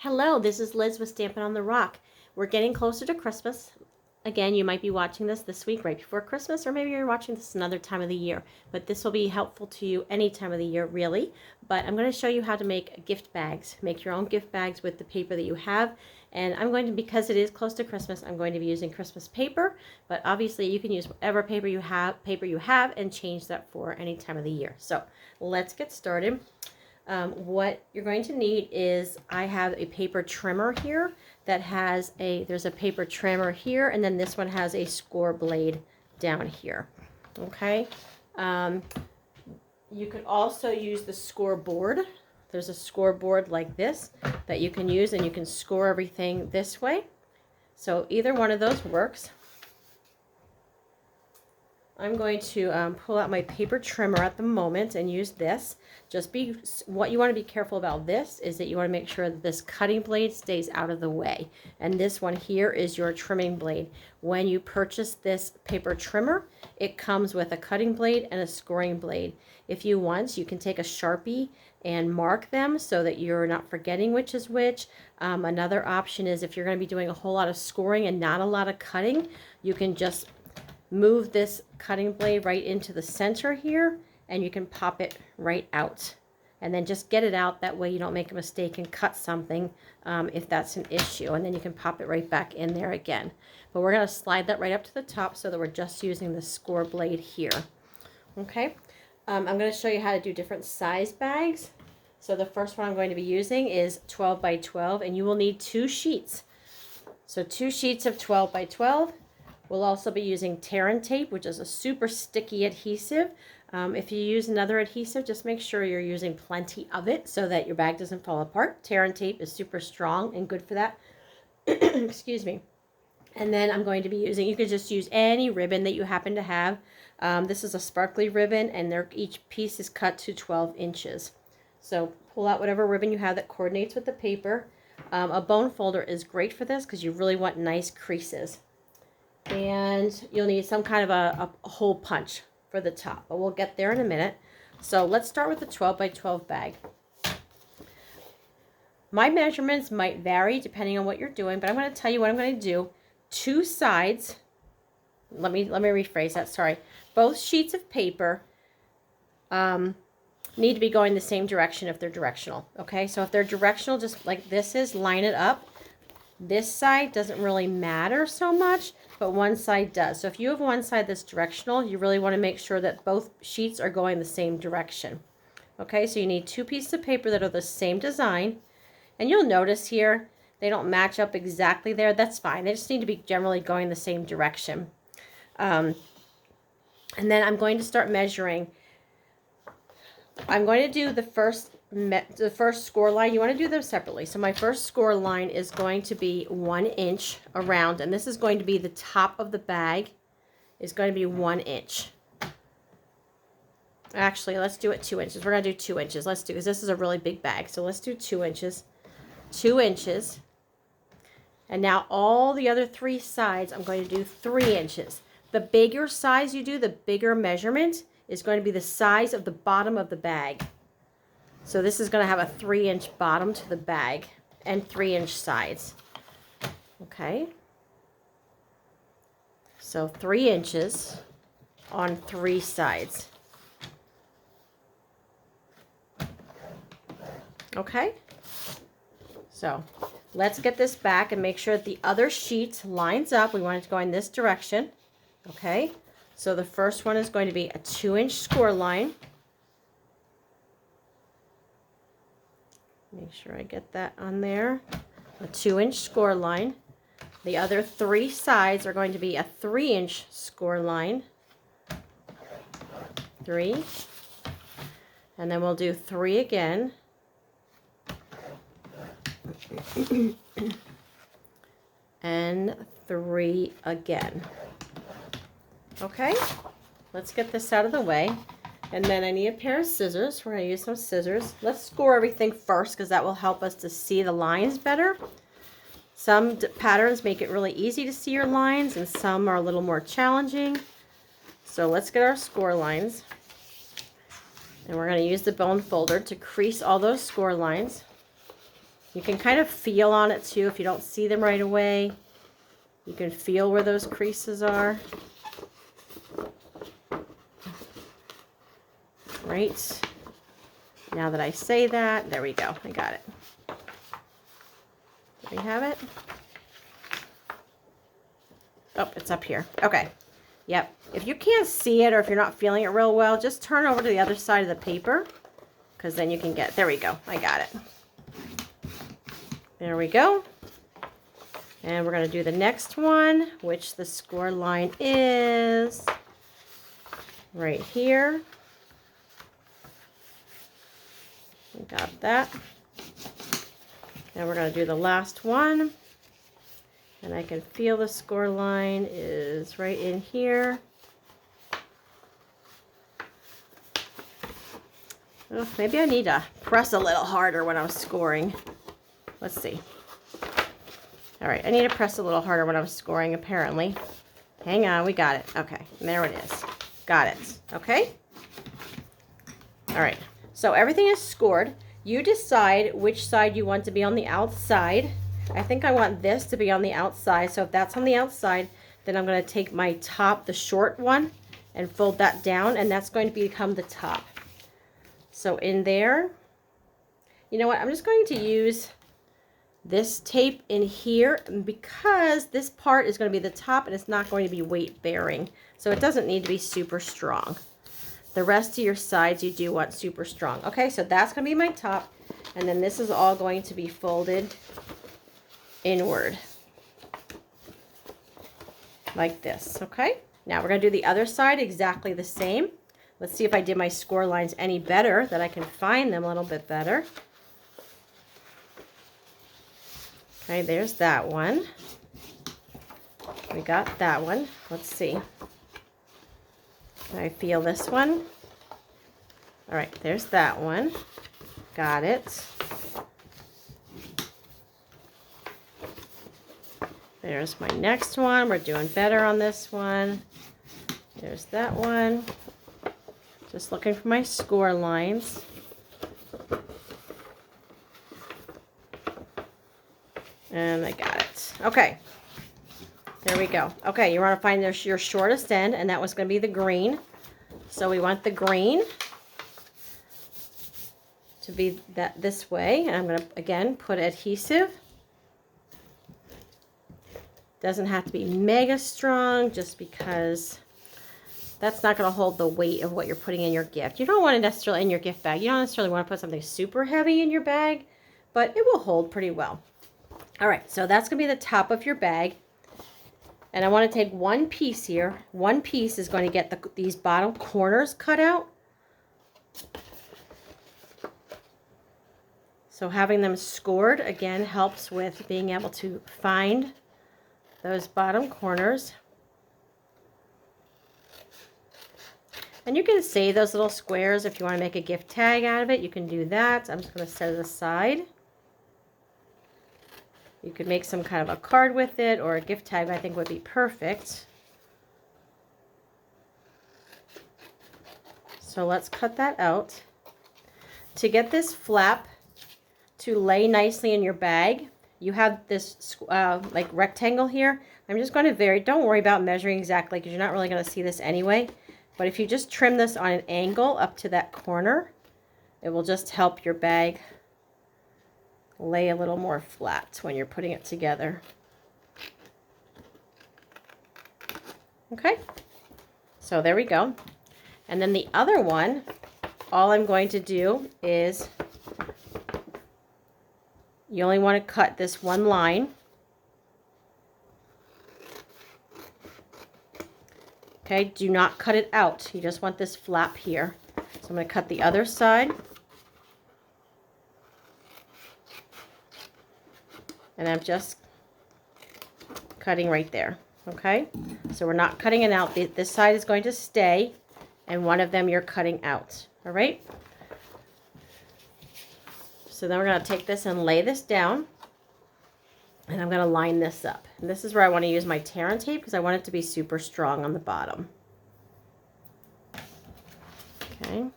Hello, this is Liz with Stampin' on the Rock. We're getting closer to Christmas. Again, you might be watching this week right before Christmas, or maybe you're watching this another time of the year. But this will be helpful to you any time of the year, really. But I'm going to show you how to make gift bags. Make your own gift bags with the paper that you have. And I'm going to, because it is close to Christmas, I'm going to be using Christmas paper. But obviously, you can use whatever paper you have, and change that for any time of the year. So let's get started. What you're going to need is, I have a paper trimmer here that has there's a paper trimmer here, and then this one has a score blade down here. Okay. You could also use the scoreboard. There's a scoreboard like this that you can use, and you can score everything this way. So either one of those works. I'm going to pull out my paper trimmer at the moment and use this. What you want to be careful about this is that you want to make sure that this cutting blade stays out of the way. And this one here is your trimming blade. When you purchase this paper trimmer, it comes with a cutting blade and a scoring blade. If you want, you can take a Sharpie and mark them so that you're not forgetting which is which. Another option is, if you're going to be doing a whole lot of scoring and not a lot of cutting, you can just move this cutting blade right into the center here, and you can pop it right out. And then just get it out. That way you don't make a mistake and cut something if that's an issue. And then you can pop it right back in there again. But we're going to slide that right up to the top so that we're just using the score blade here. Okay. I'm going to show you how to do different size bags. So the first one I'm going to be using is 12 by 12, and you will need 2 sheets. So 2 sheets of 12 by 12. We'll also be using tear and tape, which is a super sticky adhesive. If you use another adhesive, just make sure you're using plenty of it so that your bag doesn't fall apart. Tear and tape is super strong and good for that. Excuse me. And then I'm going to be using, you could just use any ribbon that you happen to have. This is a sparkly ribbon, and each piece is cut to 12 inches. So pull out whatever ribbon you have that coordinates with the paper. A bone folder is great for this because you really want nice creases. And you'll need some kind of a hole punch for the top, but we'll get there in a minute. So let's start with the 12 by 12 bag. My measurements might vary depending on what you're doing, but I'm going to tell you what I'm going to do. 2 sides, let me rephrase that, sorry. Both sheets of paper need to be going the same direction if they're directional, okay? So if they're directional, just like this is, line it up. This side doesn't really matter so much, but one side does. So if you have one side that's directional, you really want to make sure that both sheets are going the same direction. Okay, so you need 2 pieces of paper that are the same design. And you'll notice here, they don't match up exactly there. That's fine. They just need to be generally going the same direction. And then I'm going to start measuring. I'm going to do the first score line. You want to do them separately. So my first score line is going to be 1 inch around, and this is going to be the top of the bag is going to be 1 inch. Actually, let's do it 2 inches. We're going to do 2 inches. Let's do, because this is a really big bag. So let's do 2 inches. 2 inches. And now all the other 3 sides, I'm going to do 3 inches. The bigger size you do, the bigger measurement is going to be the size of the bottom of the bag. So this is going to have a 3-inch bottom to the bag and 3-inch sides. Okay. So 3 inches on 3 sides. Okay. So let's get this back and make sure that the other sheet lines up. We want it to go in this direction. Okay. So the first one is going to be a 2-inch score line. Make sure I get that on there. A 2-inch score line. The other 3 sides are going to be a 3-inch score line. 3. And then we'll do 3 again. And 3 again. Okay, let's get this out of the way. And then I need a pair of scissors. We're going to use some scissors. Let's score everything first because that will help us to see the lines better. Some patterns make it really easy to see your lines, and some are a little more challenging. So let's get our score lines. And we're going to use the bone folder to crease all those score lines. You can kind of feel on it too if you don't see them right away. You can feel where those creases are. Right. Now that I say that, there we go. I got it. There we have it. Oh, it's up here. Okay. Yep. If you can't see it or if you're not feeling it real well, just turn over to the other side of the paper because then you can get, there we go. I got it. There we go. And we're going to do the next one, which the score line is right here. We got that. And we're going to do the last one. And I can feel the score line is right in here. Oh, maybe I need to press a little harder when I'm scoring. Let's see. All right, I need to press a little harder when I'm scoring, apparently. Hang on, we got it. Okay, there it is. Got it. Okay. All right, so everything is scored. You decide which side you want to be on the outside. I think I want this to be on the outside. So if that's on the outside, then I'm going to take my top, the short one, and fold that down, and that's going to become the top. So in there, you know what? I'm just going to use this tape in here because this part is going to be the top and it's not going to be weight bearing. So it doesn't need to be super strong. The rest of your sides you do want super strong. Okay, so that's going to be my top. And then this is all going to be folded inward like this. Okay, now we're going to do the other side exactly the same. Let's see if I did my score lines any better, that I can find them a little bit better. Okay, there's that one. We got that one. Let's see. Can I feel this one? All right, there's that one. Got it. There's my next one. We're doing better on this one. There's that one. Just looking for my score lines. And I got it. Okay. There we go. Okay, you want to find your shortest end, and that was going to be the green. So we want the green to be this way. And I'm going to, again, put adhesive. Doesn't have to be mega strong just because that's not going to hold the weight of what you're putting in your gift. You don't want it necessarily in your gift bag. You don't necessarily want to put something super heavy in your bag, but it will hold pretty well. All right, so that's going to be the top of your bag. And I want to take one piece here. One piece is going to get these bottom corners cut out. So having them scored, again, helps with being able to find those bottom corners. And you can save those little squares if you want to make a gift tag out of it. You can do that. I'm just going to set it aside. You could make some kind of a card with it, or a gift tag I think would be perfect. So let's cut that out. To get this flap to lay nicely in your bag, you have this like rectangle here. I'm just going to don't worry about measuring exactly because you're not really going to see this anyway. But if you just trim this on an angle up to that corner, it will just help your bag lay a little more flat when you're putting it together. Okay, so there we go. And then the other one, all I'm going to do is, you only want to cut this one line. Okay, do not cut it out. You just want this flap here. So I'm going to cut the other side. And I'm just cutting right there. Okay, so we're not cutting it out. This side is going to stay, and one of them you're cutting out. All right. So then we're going to take this and lay this down, and I'm going to line this up. And this is where I want to use my tear and tape because I want it to be super strong on the bottom. Okay.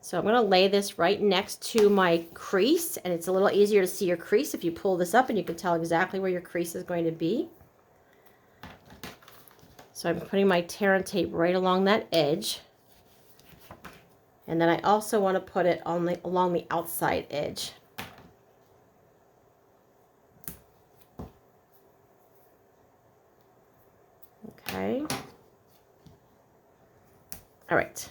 So I'm going to lay this right next to my crease, and it's a little easier to see your crease if you pull this up, and you can tell exactly where your crease is going to be. So I'm putting my tear and tape right along that edge. And then I also want to put it on along the outside edge. Okay. All right.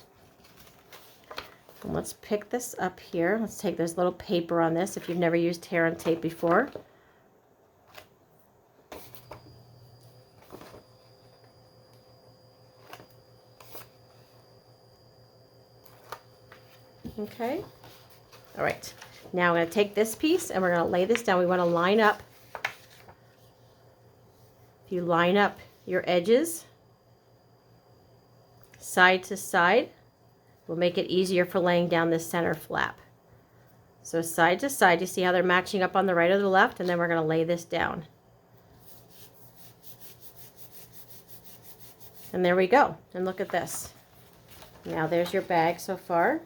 And let's pick this up here. Let's take this little paper on this if you've never used tear and tape before. Okay. All right. Now I'm going to take this piece and we're going to lay this down. We want to line up. If you line up your edges side to side, will make it easier for laying down this center flap. So side to side, you see how they're matching up on the right or the left, and then we're going to lay this down. And there we go. And look at this. Now there's your bag so far. Do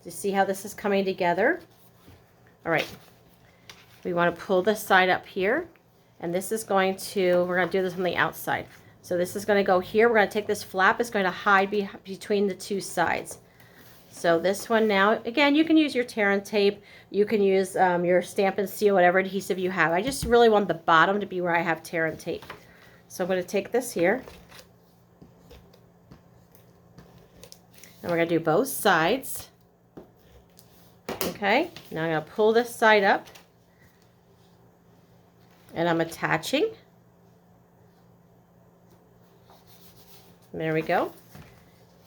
you see how this is coming together? All right. We want to pull this side up here, and this is going to, we're going to do this on the outside. So this is going to go here. We're going to take this flap. It's going to hide between the two sides. So this one now, again, you can use your tear and tape. You can use your Stamp and Seal, whatever adhesive you have. I just really want the bottom to be where I have tear and tape. So I'm going to take this here. And we're going to do both sides. Okay, now I'm going to pull this side up. And I'm attaching. There we go.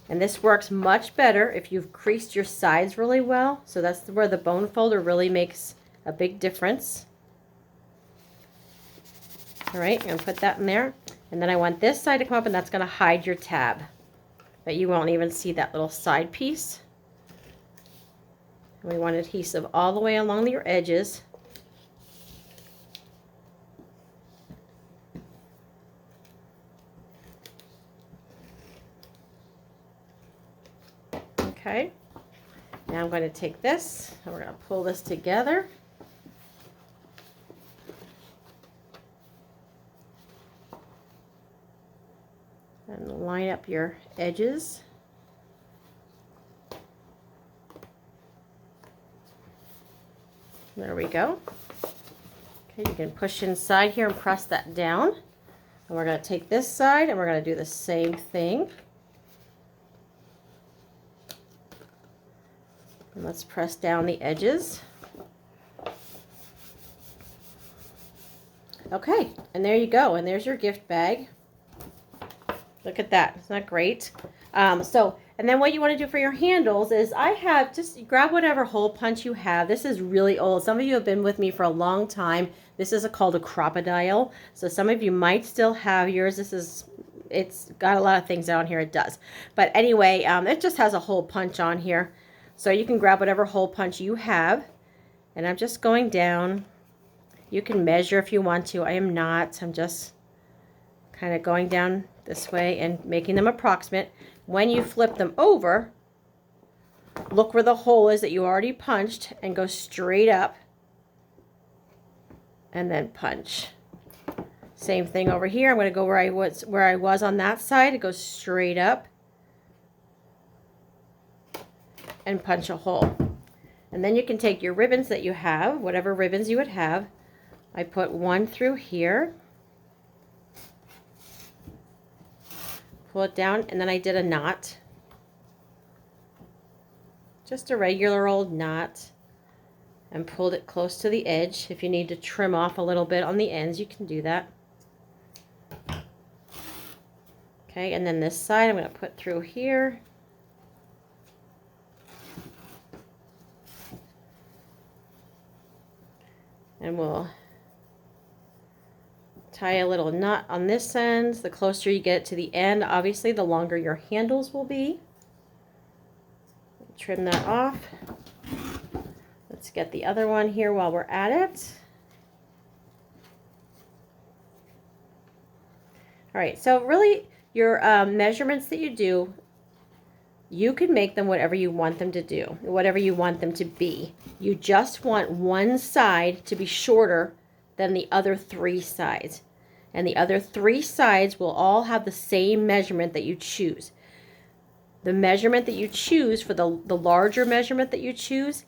And this works much better if you've creased your sides really well. So that's where the bone folder really makes a big difference. All right, I'm going to put that in there. And then I want this side to come up, and that's going to hide your tab. But you won't even see that little side piece. And we want adhesive all the way along your edges. Okay, now I'm going to take this and we're going to pull this together. And line up your edges. There we go. Okay, you can push inside here and press that down. And we're going to take this side and we're going to do the same thing. And let's press down the edges. Okay, and there you go. And there's your gift bag. Look at that. Isn't that great? And then what you want to do for your handles is I have, just grab whatever hole punch you have. This is really old. Some of you have been with me for a long time. This is called a crocodile. So some of you might still have yours. It's got a lot of things on here. It does. But anyway, it just has a hole punch on here. So you can grab whatever hole punch you have, and I'm just going down. You can measure if you want to. I am not. I'm just kind of going down this way and making them approximate. When you flip them over, look where the hole is that you already punched and go straight up and then punch. Same thing over here. I'm going to go where I was on that side. It goes straight up. And punch a hole. And then you can take your ribbons that you have, whatever ribbons you would have. I put one through here, pull it down, and then I did a knot, just a regular old knot, and pulled it close to the edge. If you need to trim off a little bit on the ends, you can do that. Okay, and then this side I'm going to put through here. And we'll tie a little knot on this end. The closer you get to the end, obviously, the longer your handles will be. Trim that off. Let's get the other one here while we're at it. All right, so really your measurements that you do, You can make them whatever you want them to do, whatever you want them to be. You just want one side to be shorter than the other 3 sides. And the other 3 sides will all have the same measurement that you choose. The measurement that you choose for the larger measurement that you choose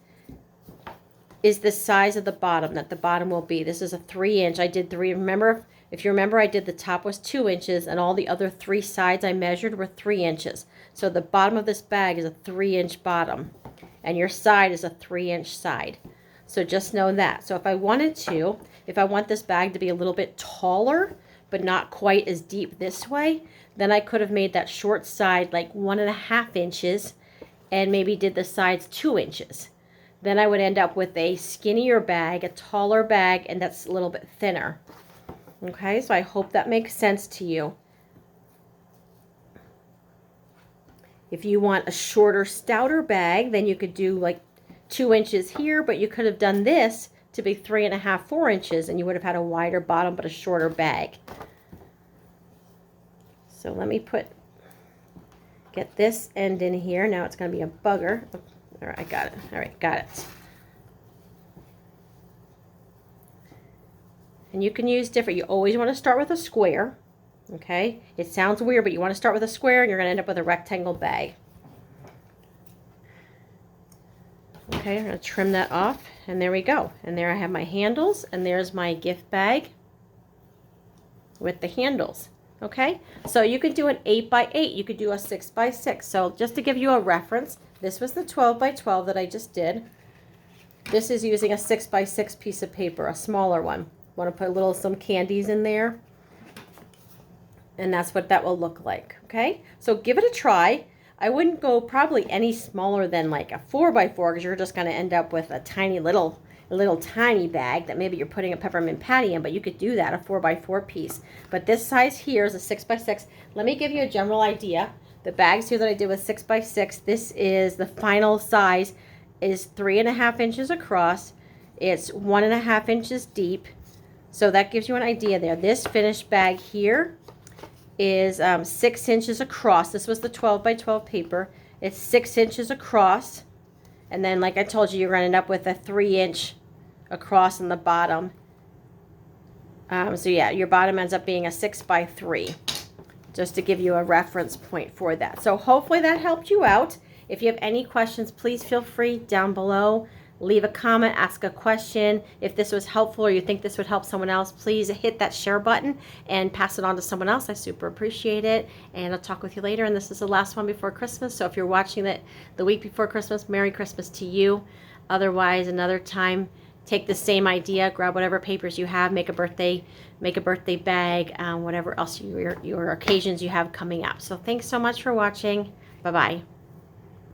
is the size of the bottom, that the bottom will be. This is a 3-inch. I did 3. Remember, if you remember, I did the top was 2 inches and all the other 3 sides I measured were 3 inches. So the bottom of this bag is a 3-inch bottom and your side is a 3-inch side. So just know that. So if I want this bag to be a little bit taller, but not quite as deep this way, then I could have made that short side like 1.5 inches and maybe did the sides 2 inches. Then I would end up with a skinnier bag, a taller bag, and that's a little bit thinner. Okay, so I hope that makes sense to you. If you want a shorter, stouter bag, then you could do like 2 inches here, but you could have done this to be 3.5, 4 inches, and you would have had a wider bottom but a shorter bag. So let me get this end in here. Now it's going to be a bugger. All right, I got it. All right, got it. And you can use different. You always want to start with a square. Okay? It sounds weird, but you want to start with a square and you're going to end up with a rectangle bag. Okay, I'm going to trim that off, and there we go. And there I have my handles, and there's my gift bag with the handles. Okay, so you could do an 8 by 8, you could do a 6 by 6. So just to give you a reference, this was the 12 by 12 that I just did. This is using a 6 by 6 piece of paper, a smaller one. Want to put some candies in there, and that's what that will look like. Okay, so give it a try. I wouldn't go probably any smaller than like a 4 by 4 because you're just going to end up with a tiny little tiny bag that maybe you're putting a peppermint patty in, but you could do that, a 4 by 4 piece. But this size here is a 6 by 6. Let me give you a general idea. The bags here that I did with 6 by 6, this is the final size, is 3.5 inches across. It's 1.5 inches deep. So that gives you an idea there. This finished bag here is 6 inches across. This was the 12 by 12 paper. It's 6 inches across. And then, like I told you, you're going to end up with a 3-inch across in the bottom. So yeah, your bottom ends up being a 6 by 3, just to give you a reference point for that. So hopefully that helped you out. If you have any questions, please feel free down below. Leave a comment, ask a question. If this was helpful or you think this would help someone else, please hit that share button and pass it on to someone else. I super appreciate it. And I'll talk with you later. And this is the last one before Christmas. So if you're watching it the week before Christmas, Merry Christmas to you. Otherwise, another time, take the same idea, grab whatever papers you have, make a birthday bag, whatever else your occasions you have coming up. So thanks so much for watching. Bye-bye.